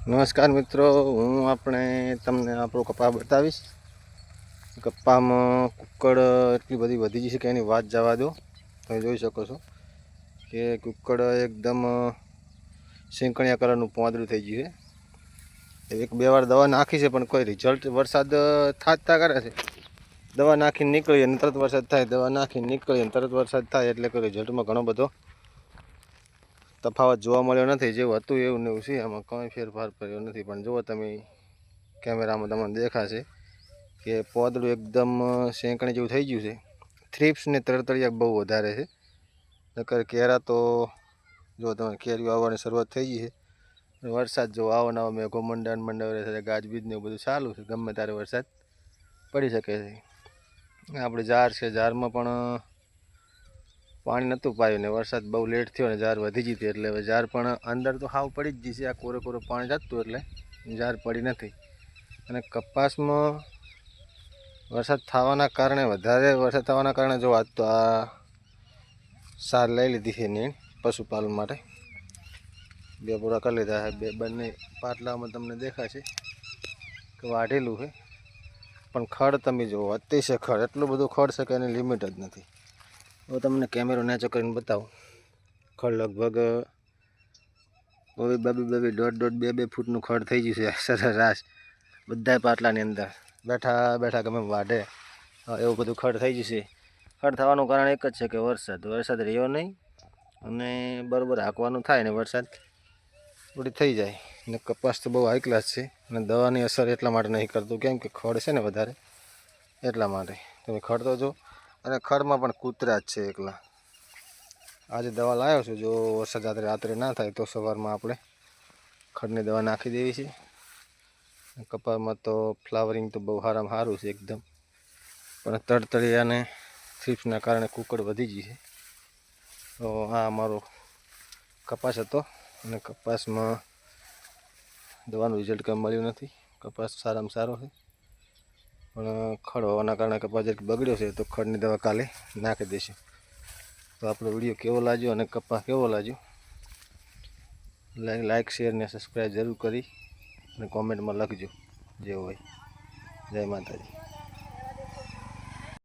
નમસ્કાર મિત્રો, હું આપણે તમને આપણો કપા બતાવીશ. કપામાં કુક્કડ એટલી બધી વધી ગઈ છે કે એની વાત જવા દો. તમે જોઈ શકો છો કે કુક્કડ એકદમ શેંકણિયા કલરનું પોંદરું થઈ ગયું છે. એક બે વાર દવા નાખી છે પણ કોઈ રિઝલ્ટ, વરસાદ થાતા કરે છે, દવા નાખીને નીકળી અને તરત વરસાદ થાય, દવા નાખીને નીકળી અને તરત વરસાદ થાય, એટલે કોઈ રિઝલ્ટમાં ઘણો બધો તફાવત જોવા મળ્યો નથી. જેવું હતું એવું ને એવું છે, આમાં કંઈ ફેરફાર કર્યો નથી. પણ જુઓ તમે કેમેરામાં તમને દેખાશે કે પોદળું એકદમ શેંકણી જેવું થઈ ગયું છે. થ્રીપ્સ ને તરતરિયા બહુ વધારે છે. નકર કેરા તો જો તમે કેરીઓ આવવાની શરૂઆત થઈ ગઈ છે. વરસાદ જો આવો નવો મેઘો મંડાવે છે, ગાજવીજ ને એવું બધું ચાલુ છે, ગમે ત્યારે વરસાદ પડી શકે છે. આપણે ઝાડ છે, ઝાડમાં પણ પાણી નહોતું પાયું ને વરસાદ બહુ લેટ થયો ને ઝાર વધી ગઈ હતી, એટલે હવે ઝાર પણ અંદર તો હાવ પડી જ ગઈ છે. આ કોરે કોરે પાણી જતું એટલે ઝાર પડી નથી. અને કપાસમાં વરસાદ થવાના કારણે, વધારે વરસાદ થવાના કારણે જો આજ તો આ સાર લઈ લીધી છે નીણ પશુપાલન માટે. બે પૂરા કરી લીધા છે. બંને પાટલામાં તમને દેખાશે કે વાઢેલું છે. પણ ખડ તમે જુઓ, અતિશય ખડ, એટલું બધું ખડ છે કે એની લિમિટ જ નથી. હવે તમને કેમેરો નેચો કરીને બતાવું. ખડ લગભગ દોઢ બે ફૂટનું ખડ થઈ ગયું છે સરેરાશ બધા પાટલાની અંદર. બેઠા બેઠા ગમે વાઢે એવું બધું ખડ થઈ જશે. ખડ થવાનું કારણ એક જ છે કે વરસાદ રહ્યો નહીં, અને બરાબર હાંકવાનું થાય ને વરસાદ થોડી થઈ જાય. ને કપાસ તો બહુ હાઈ ક્લાસ છે, અને દવાની અસર એટલા માટે નહીં કરતું કેમ કે ખડ છે ને વધારે, એટલા માટે. તમે ખડ તો જો, અને ખડમાં પણ કૂતરા જ છે એકલા. આજે દવા લાવ્યો છું, જો વરસાદ રાત્રે ના થાય તો સવારમાં આપણે ખડની દવા નાખી દેવી છે. કપાસમાં તો ફ્લાવરિંગ તો બહુ સારામાં સારું છે એકદમ, પણ તડતડિયાને થ્રીપ્સના કારણે કુકડ વધી ગઈ છે. તો આ અમારો કપાસ હતો, અને કપાસમાં દવાનું રિઝલ્ટ કંઈ મળ્યું નથી. કપાસ સારામાં સારો છે, પણ ખડ હોવાના કારણે કપાસ એક બગડ્યો છે. તો ખડની દવા કાલે નાખી દઈશું. તો આપણો વિડીયો કેવો લાગ્યો અને કપાસ કેવો લાગ્યો, લાઈક શેર ને સબસ્ક્રાઈબ જરૂર કરી અને કોમેન્ટમાં લખજો જે હોય. જય માતાજી.